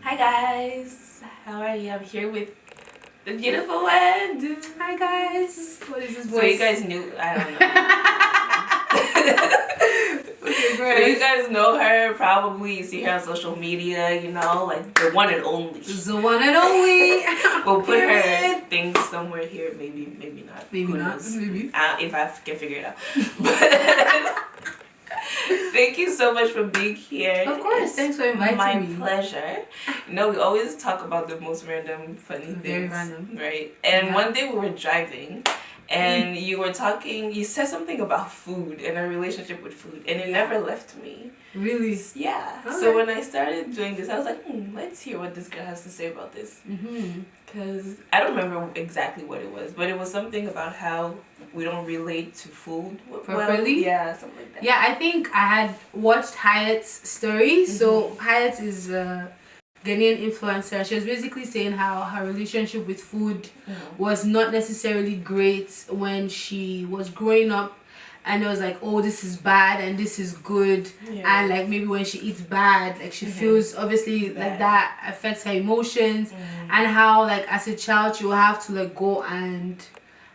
Hi guys, how are you? I'm here with the beautiful Wendu. Hi guys. What is this voice? So you guys knew, I don't know. Okay, So you guys know her, probably you see her on social media, you know, like the one and only. The one and only. We'll put her things somewhere here, maybe not. Maybe Who not. knows? Maybe. If I can figure it out. But thank you so much for being here. Of course, thanks for inviting me. My pleasure. You know, we always talk about the most random, funny things. Very random. Right? And one day we were driving and you were talking, you said something about food and our relationship with food, and it never left me. Really? Yeah. Okay. So when I started doing this, I was like, let's hear what this girl has to say about this. Mm-hmm. Because I don't remember exactly what it was, but it was something about how we don't relate to food Properly? Well, yeah, something like that. Yeah, I think I had watched Hyatt's story. So Hyatt is a Ghanaian influencer. She was basically saying how her relationship with food was not necessarily great when she was growing up. And it was like, oh, this is bad and this is good. Yeah. And like maybe when she eats bad, like she feels obviously like that affects her emotions. And how like as a child she will have to like go and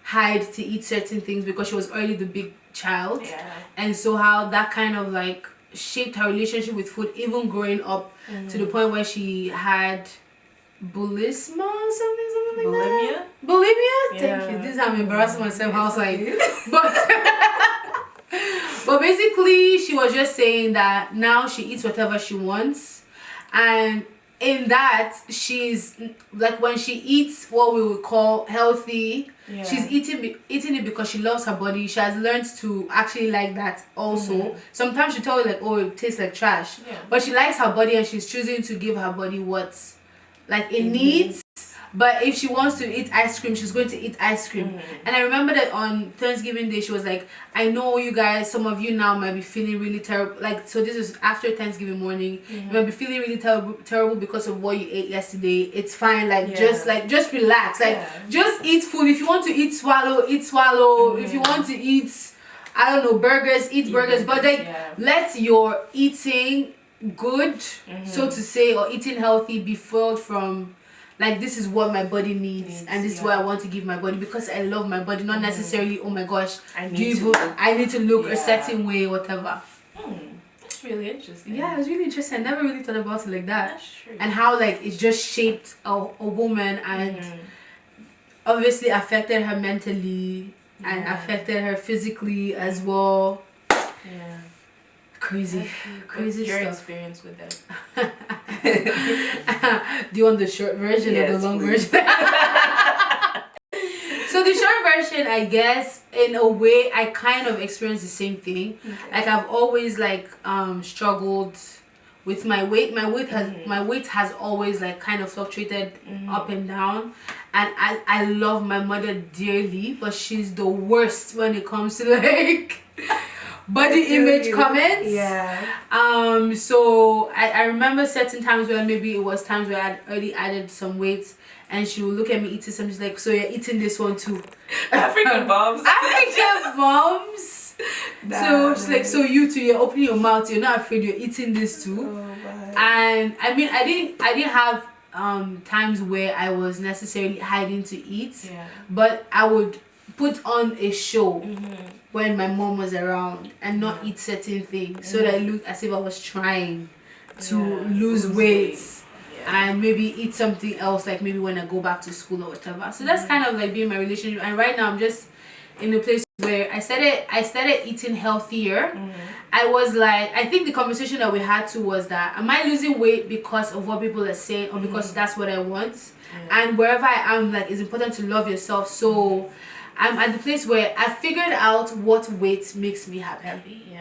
hide to eat certain things because she was already the big child. Yeah. And so how that kind of like shaped her relationship with food even growing up to the point where she had something like Bulimia? that. Bulimia? Yeah. Thank you. This is how I'm embarrassing myself. I was like, but basically she was just saying that now she eats whatever she wants, and in that she's like when she eats what we would call healthy, she's eating it because she loves her body. She has learned to actually like that also. Sometimes she tell you like, oh, it tastes like trash, but she likes her body and she's choosing to give her body what's like it needs. But if she wants to eat ice cream, she's going to eat ice cream. And I remember that on Thanksgiving Day, she was like, I know you guys, some of you now might be feeling really terrible. Like, so this is after Thanksgiving morning. You might be feeling really terrible because of what you ate yesterday. It's fine. Like, just relax. Like, just eat food. If you want to eat swallow, eat swallow. If you want to eat, I don't know, burgers, eat burgers. But like, let your eating good, so to say, or eating healthy be filled from like, this is what my body needs and this is what I want to give my body because I love my body, not necessarily, oh my gosh, I need to look a certain way, whatever. That's really interesting. Yeah, it was really interesting. I never really thought about it like that. That's true. And how like it just shaped a woman and obviously affected her mentally and affected her physically as well. Yeah. Crazy What's your stuff. experience with it? Do you want the short version or the long version? So the short version, I guess, in a way, I kind of experienced the same thing. Like I've always like struggled with my weight. My weight has always like kind of fluctuated up and down. And I love my mother dearly, but she's the worst when it comes to like body image comments. So I remember certain times where maybe it was times where I'd already added some weight and she would look at me eating something. She's like, so you're eating this one too. African moms. African moms. So she's like, so you too, you're opening your mouth, you're not afraid you're eating this too. And I mean I didn't have times where I was necessarily hiding to eat, but I would put on a show when my mom was around and not eat certain things so that it looked as if I was trying to lose weight and maybe eat something else, like maybe when I go back to school or whatever. So that's kind of like being my relationship. And right now I'm just in a place where I started eating healthier. I was like, I think the conversation that we had too was that, am I losing weight because of what people are saying or because that's what I want? And wherever I am, like, it's important to love yourself. So I'm at the place where I figured out what weight makes me happy.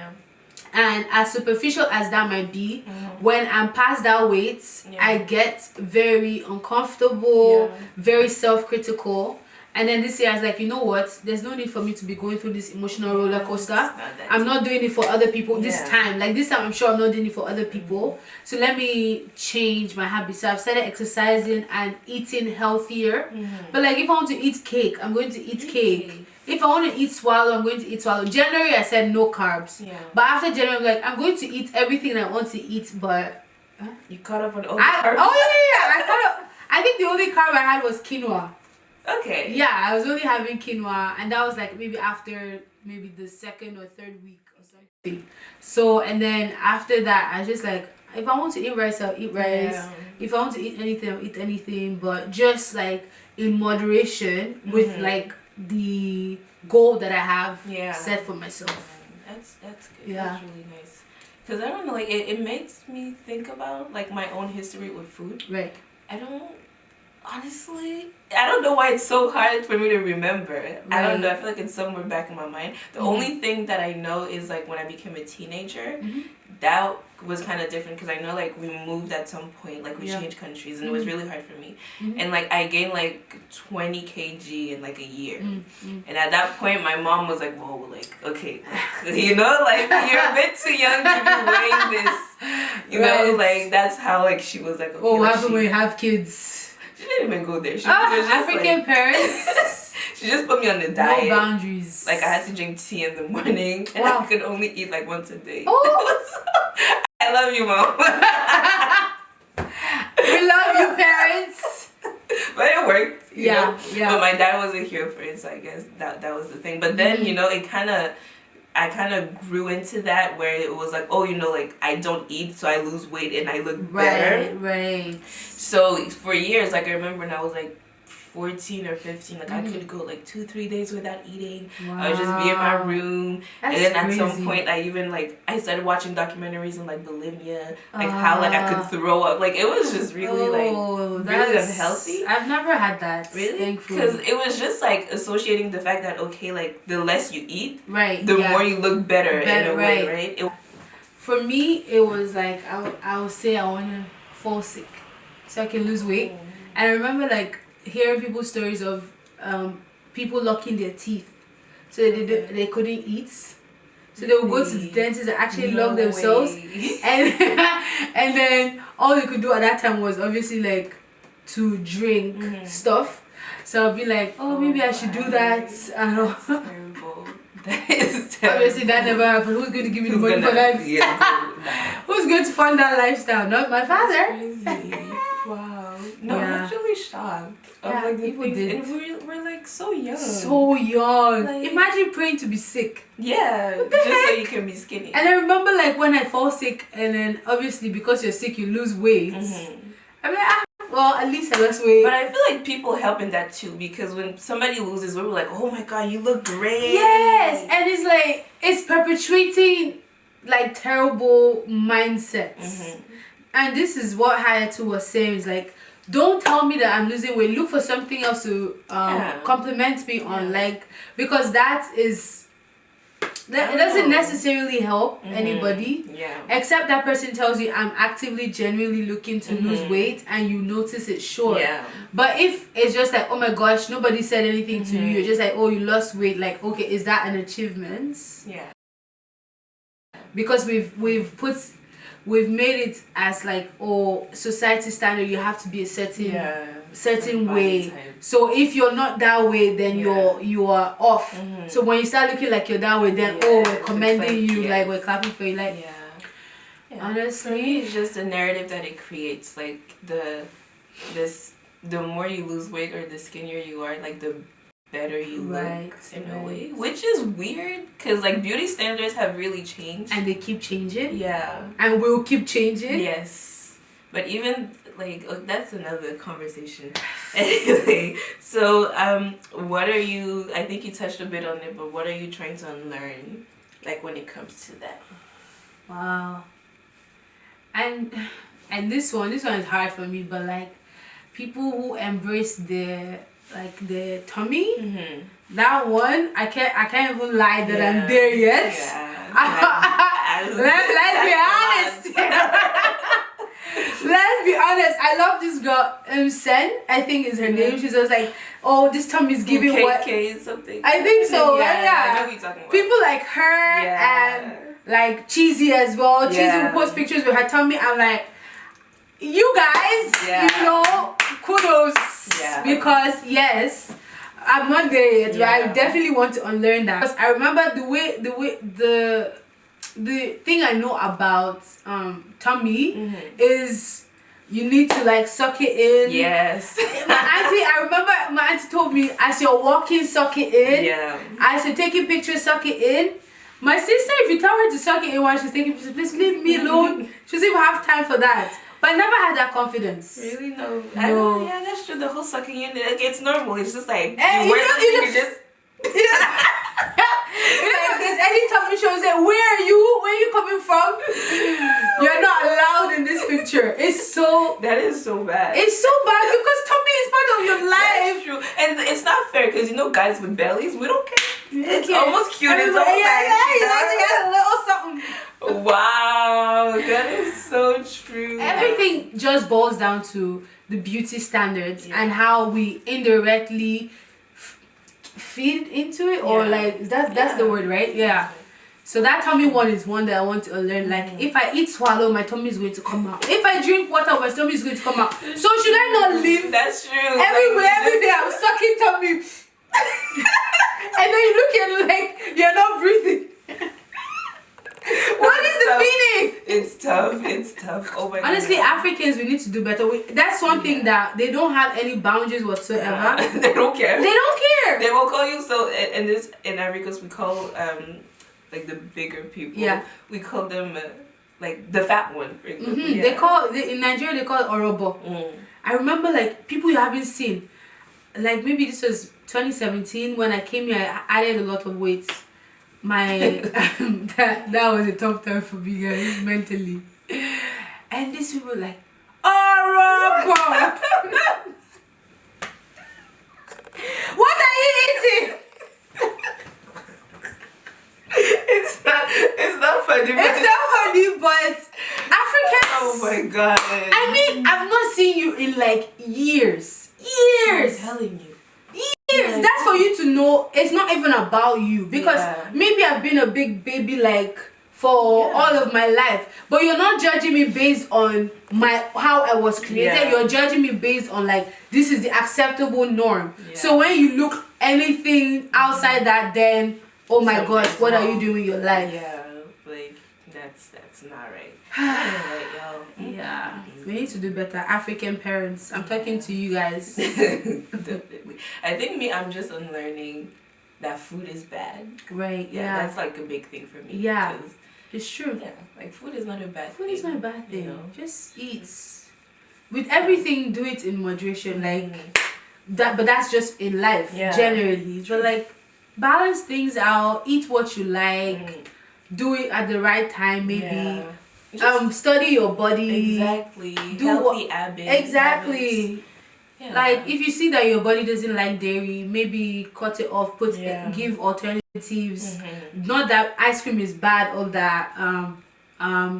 And as superficial as that might be, when I'm past that weight, I get very uncomfortable, very self-critical. And then this year I was like, you know what? There's no need for me to be going through this emotional roller coaster. I'm not doing it for other people this time. Like this time I'm sure I'm not doing it for other people. So let me change my habits. So I've started exercising and eating healthier. But like if I want to eat cake, I'm going to eat cake. if I want to eat swallow, I'm going to eat swallow. January, I said no carbs. Yeah. But after January, I'm like, I'm going to eat everything I want to eat, but... You caught up on all the carbs? Oh, yeah. I caught up. I think the only carb I had was quinoa. Okay. Yeah, I was only having quinoa, and that was like maybe after maybe the 2nd or 3rd week or something. So, and then after that, I just like, if I want to eat rice, I'll eat rice. Yeah. If I want to eat anything, I'll eat anything, but just like in moderation with like the goal that I have set for myself. That's good. Yeah. That's really nice. Because I don't know, like it makes me think about like my own history with food. Right. Honestly, I don't know why it's so hard for me to remember. Right. I don't know. I feel like it's somewhere back in my mind. The only thing that I know is like when I became a teenager, that was kind of different because I know like we moved at some point, like we changed countries, and it was really hard for me. And like I gained like 20 kg in like a year. And at that point, my mom was like, "Whoa, like okay, you know, like you're a bit too young to be weighing this." You know, like that's how like she was like, "Okay, oh, what happens when you have kids?" She didn't even go there. She was just African like, parents. She just put me on the diet. No boundaries. Like I had to drink tea in the morning, and I could only eat like once a day. Oh. I love you, Mom. We love you, parents. But it worked. You know? Yeah. But my dad wasn't here for it, so I guess that was the thing. But then you know, I kind of grew into that where it was like, oh, you know, like I don't eat, so I lose weight and I look better. Right. So for years, like I remember when I was like 14 or 15, like I could go like 2-3 days without eating. Wow. I would just be in my room. That's and then at crazy. some point I started watching documentaries on like bulimia, like how like I could throw up. Like it was just really really unhealthy. I've never had that. Really? Because it was just like associating the fact that okay, like the less you eat, the more you look better in a way, right? For me, it was like I would say I want to fall sick so I can lose weight. And I remember like hearing people's stories of people locking their teeth so they couldn't eat, so they would go to the dentist and actually lock themselves and and then all they could do at that time was obviously like to drink stuff. So I'd be like, oh, maybe I should do that. I don't know. Terrible. That is terrible. Obviously that never happened. Who's going to give me the money for that? Who's going to fund that lifestyle? Not my father. Wow. No, I'm actually shocked. Like the people things, did. And we're like so young. So young. Like, imagine praying to be sick. Yeah. Just so you can be skinny. And I remember like when I fall sick and then obviously because you're sick you lose weight. I'm like, well, at least I lost weight. But I feel like people help in that too because when somebody loses weight, we're like, oh my god, you look great. Yes. And it's like, it's perpetuating like terrible mindsets. And this is what Hayatu was saying, is like, don't tell me that I'm losing weight. Look for something else to compliment me on, like, because that is it doesn't necessarily help anybody. Except that person tells you I'm actively, genuinely looking to lose weight, and you notice it, sure. But if it's just like, oh my gosh, nobody said anything to you, you're just like, oh, you lost weight, like, okay, is that an achievement? Because we've made it as like, oh, society standard, you have to be a certain way. Type. So if you're not that way, then you are off. So when you start looking like you're that way, then we're commending you, like we're clapping for you, like honestly, for me, it's just a narrative that it creates. Like the more you lose weight or the skinnier you are, like the better you look in a way, which is weird because like beauty standards have really changed and they keep changing, and will keep changing. But even like that's another conversation. Anyway, so what are you, I think you touched a bit on it, but what are you trying to unlearn, like when it comes to that? Wow. And this one is hard for me, but like people who embrace their tummy, that one I can't even lie that I'm there yet. Let's be honest. Let's be honest. I love this girl, Sen, I think is her name. She's just like, oh, this tummy is giving what? Something. I think so. I know what you're talking about. People like her and like Cheesy as well. Cheesy who posts pictures with her tummy. I'm like, you guys, you know, kudos. Because yes, I'm not there yet, but I definitely want to unlearn that. Because I remember the thing I know about tummy is you need to like suck it in. Yes. I remember my auntie told me as you're walking, suck it in. Yeah. As you're taking pictures, suck it in. My sister, if you tell her to suck it in while she's taking pictures, please leave me alone. She doesn't even have time for that. But I never had that confidence. Really? No. No. Yeah, that's true. The whole sucking in, like, it's normal. It's just like, you just... If there's any tummy show, say, where are you coming from? You're not allowed in this picture. It's so... That is so bad. It's so bad because tummy is part of your life. That's true. And it's not fair because, you know, guys with bellies, we don't care. It's almost cute. It's Everybody, almost you got a little something. Wow, that is so true. Everything just boils down to the beauty standards and how we indirectly feed into it, or like that's the word, right? Yeah. So that tummy one is one that I want to learn. Like if I eat swallow, my tummy is going to come out. If I drink water, my tummy is going to come out. So should I not live? That's true. Everywhere, every day I'm sucking tummy. And then you look at it like you're not breathing. What is the meaning? It's tough. It's tough. Oh my god. Honestly, Africans, we need to do better. That's one thing that they don't have any boundaries whatsoever. They don't care. They don't care. They will call you so. And this in Africa, we call like the bigger people. Yeah. We call them like the fat one. For example. They call in Nigeria they call it orobo. I remember like people you haven't seen. Like maybe this was 2017 when I came here. I added a lot of weight. That was a tough time for me, guys, mentally. And these people like, orobo. What are you eating? It's not funny. It's not funny, but Africans. Oh my god. I mean, I've not seen you in like years. I'm telling you. Years. That's for you to know it's not even about you. Because maybe I've been a big baby like for all of my life. But you're not judging me based on how I was created. You're judging me based on like this is the acceptable norm. So when you look anything outside that, then oh my gosh, what are you doing with your life? Yeah, like that's not right. Right, y'all. Yeah, we need to do better. African parents, I'm talking to you guys. Definitely. I think I'm just unlearning that food is bad. Right. Yeah. That's like a big thing for me. Yeah. It's true. Yeah, like food is not a bad thing. Food is not a bad thing. You know? Just eat. With everything, do it in moderation. Like that, but that's just in life generally. But like balance things out. Eat what you like. Do it at the right time. Maybe. Study your body. Exactly. Do healthy habits. Exactly. Yeah. Like if you see that your body doesn't like dairy, maybe cut it off. Give alternatives. Not that ice cream is bad or that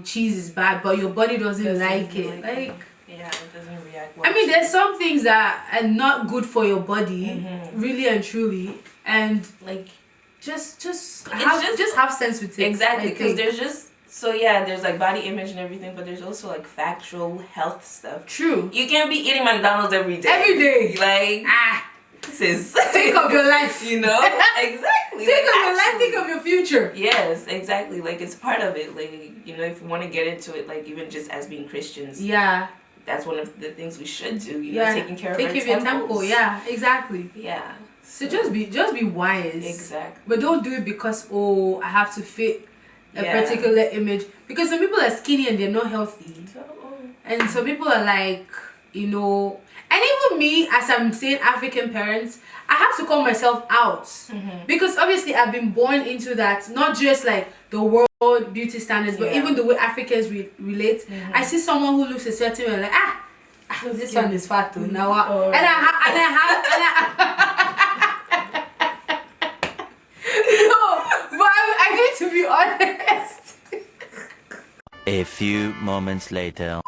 cheese is bad, but your body doesn't like it. Like it doesn't react well. I mean, there's some things that are not good for your body, really and truly, and like just have sense with it. Exactly, because there's like body image and everything, but there's also like factual health stuff. True. You can't be eating McDonald's every day. Every day. Like sis. Think of your life. You know? Exactly. Think of your life, think of your future. Yes, exactly. Like it's part of it. Like, you know, if you want to get into it, like even just as being Christians. Yeah. That's one of the things we should do, you know, taking care of our your temple. Yeah, exactly. Yeah. So just be wise. Exactly. But don't do it because I have to fit a particular image, because some people are skinny and they're not healthy, and some people are like, you know, and even me, as I'm saying African parents, I have to call myself out because obviously I've been born into that, not just like the world beauty standards, but even the way Africans relate. I see someone who looks a certain way, like this one is fat too now, and I I need to be honest. A few moments later.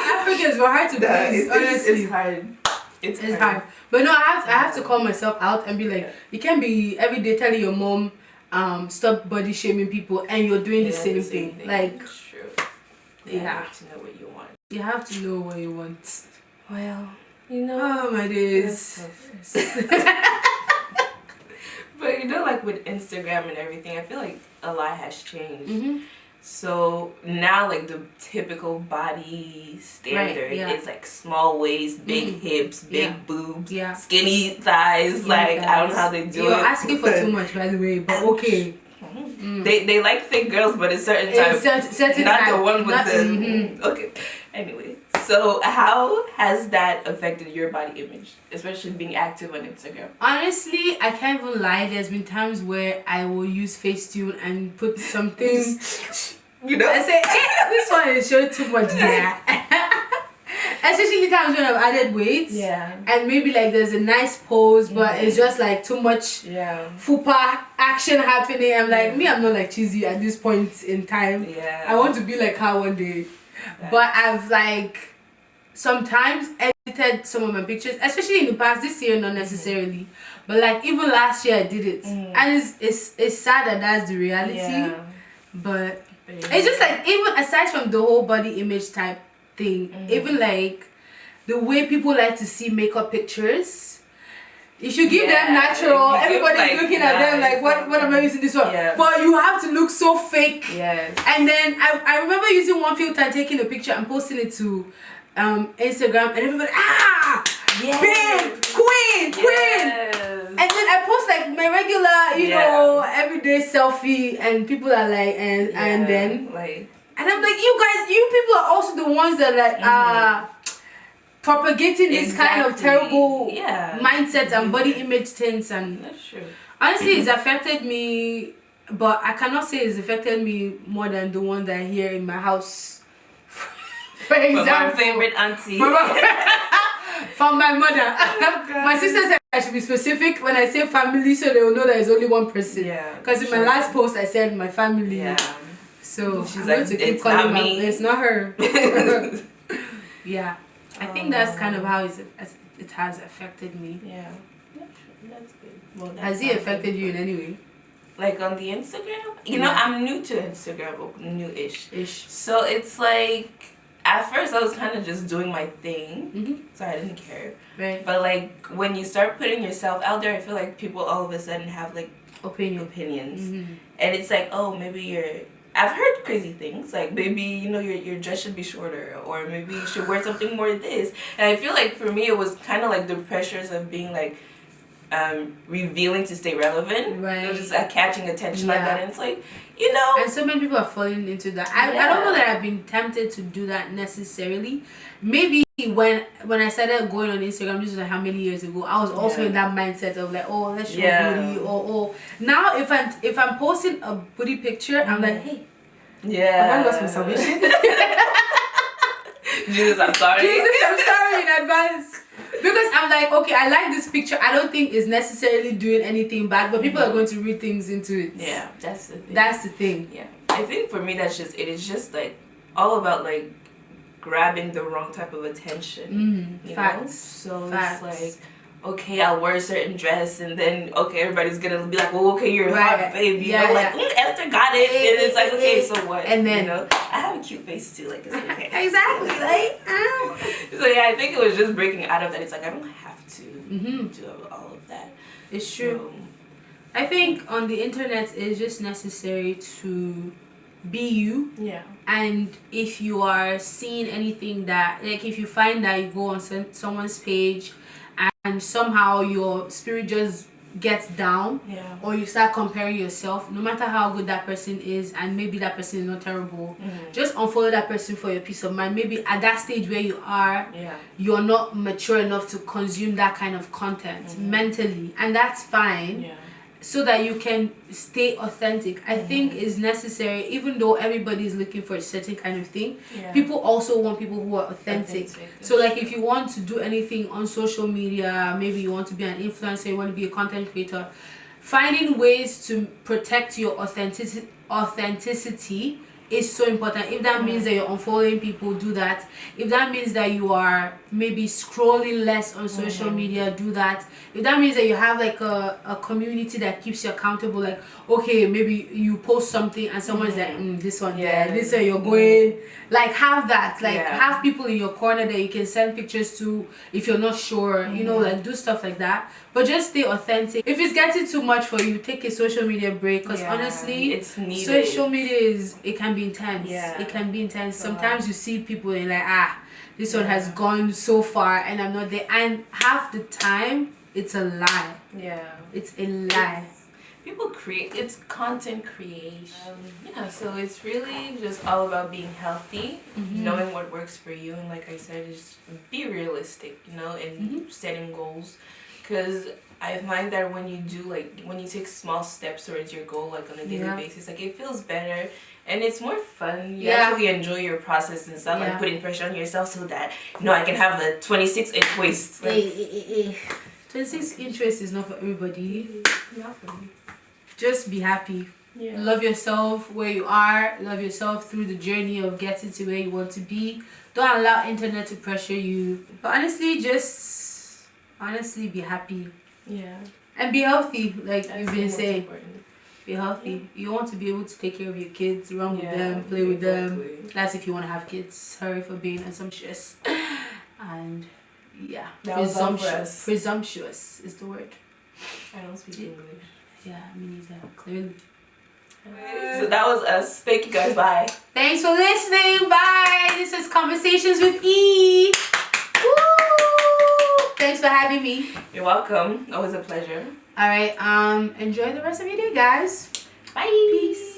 Africans were hard to please, honestly. It's hard. It's hard. But no, I have to call myself out and be like, you can't be every day telling your mom, stop body shaming people, and you're doing the same thing. Like, You have to know what you want. You have to know what you want. Well, you know. Oh my days. But you know, like with Instagram and everything, I feel like a lot has changed. Mm-hmm. So now, like the typical body standard is like small waist, big hips, big boobs, skinny thighs. Like I don't know how they do it. You're asking for too much, by the way, but okay. They like thick girls, but a certain type. Certain not type. The one with the. Okay. Anyway, so how has that affected your body image, especially being active on Instagram? Honestly, I can't even lie. There's been times where I will use Facetune and put something, you know, I say, this one is showing too much there. Especially times when I've added weight. Yeah. And maybe like there's a nice pose, but it's just like too much fupa action happening. I'm like, I'm not like cheesy at this point in time. Yeah. I want to be like her one day. But I've like sometimes edited some of my pictures, especially in the past, this year not necessarily, but like even last year I did it, and it's sad that that's the reality. But it's just like, even aside from the whole body image type thing, even like the way people like to see makeup pictures. If you give them natural, everybody's like, looking at them like, what am I using this for? But you have to look so fake. Yes. And then I remember using one filter and taking a picture and posting it to Instagram, and everybody, big queen. And then I post like my regular, you know, everyday selfie, and people are like, and then like, and I'm like, you people are also the ones that like propagating this kind of terrible mindsets and body image things. And that's true. Honestly, it's affected me, but I cannot say it's affected me more than the ones that I hear in my house. For example, my favorite auntie. From my mother. Oh, my sister said I should be specific when I say family, so they will know that it's only one person. Yeah. Because in my last post I said my family. Yeah. So she's like, to keep calling me. It's not her. Yeah. I think that's kind of how it has affected me. Yeah. That's good. Well, has it affected you in any way? Like on the Instagram? You know, I'm new to Instagram, new-ish. So it's like, at first I was kind of just doing my thing, so I didn't care. Right. But like, when you start putting yourself out there, I feel like people all of a sudden have like opinions. And it's like, oh, maybe I've heard crazy things, like maybe, you know, your dress should be shorter, or maybe you should wear something more this. And I feel like for me it was kind of like the pressures of being like revealing to stay relevant, right? Just catching attention like that, and it's like, you know. And so many people are falling into that. I don't know that I've been tempted to do that necessarily. Maybe when I started going on Instagram, this was like how many years ago, I was also in that mindset of like, oh, let's show booty, or now if I'm posting a booty picture, I'm like, hey, have I lost my salvation? Jesus, I'm sorry. Jesus, I'm sorry in advance. Because I'm like, okay, I like this picture. I don't think it's necessarily doing anything bad, but people are going to read things into it. Yeah, that's the thing. That's the thing. Yeah, I think for me it is just like all about like grabbing the wrong type of attention. Facts. So it's like, okay, I'll wear a certain dress, and then okay, everybody's gonna be like, well, okay, you're hot, baby. Yeah, like, Esther got it, and it's like, okay, so what? And then, you know, I have a cute face too, like, it's okay. Exactly, like, so yeah, I think it was just breaking out of that. It's like, I don't have to do all of that. It's true. I think on the internet it's just necessary to be you. Yeah. And if you are seeing anything that, like, if you find that you go on someone's page and somehow your spirit just gets down, or you start comparing yourself, no matter how good that person is, and maybe that person is not terrible, just unfollow that person for your peace of mind. Maybe at that stage where you are, you're not mature enough to consume that kind of content mentally, and that's fine. So that you can stay authentic. I think is necessary, even though everybody is looking for a certain kind of thing. People also want people who are authentic. So like, if you want to do anything on social media, maybe you want to be an influencer, you want to be a content creator, finding ways to protect your authenticity is so important. If that means that you're unfollowing people, do that. If that means that you are maybe scrolling less on social media, do that. If that means that you have like a community that keeps you accountable, like okay, maybe you post something and someone's like this one there, this way you're going, like have that, like have people in your corner that you can send pictures to if you're not sure, you know, like do stuff like that. But just stay authentic. If it's getting too much for you, take a social media break, because honestly it's needed. Social media it can be intense. It can be intense. Sometimes you see people and you're like, this one has gone so far and I'm not there, and half the time it's a lie. It's a lie. People create, it's content creation. So it's really just all about being healthy, knowing what works for you, and like I said, just be realistic, you know, and setting goals. Because I find that when you do, like, when you take small steps towards your goal, like on a daily basis, like it feels better and it's more fun. You actually enjoy your process and stuff, like putting pressure on yourself so that, you know, I can have the 26-inch waist. Like, 26-inch waist is not for everybody. Not for me. Just be happy. Love yourself where you are. Love yourself through the journey of getting to where you want to be. Don't allow internet to pressure you. But honestly, honestly be happy. And be healthy, like you've been saying. Important. Be healthy. You want to be able to take care of your kids, run with them, play with them. That's if you want to have kids. Sorry for being assumptuous. And presumptuous is the word. I don't speak English. Yeah, me neither, clearly. So that was us. Thank you guys. Bye. Thanks for listening. Bye. This is Conversations with E. Woo! Thanks for having me. You're welcome. Always a pleasure. All right. Enjoy the rest of your day, guys. Bye. Peace.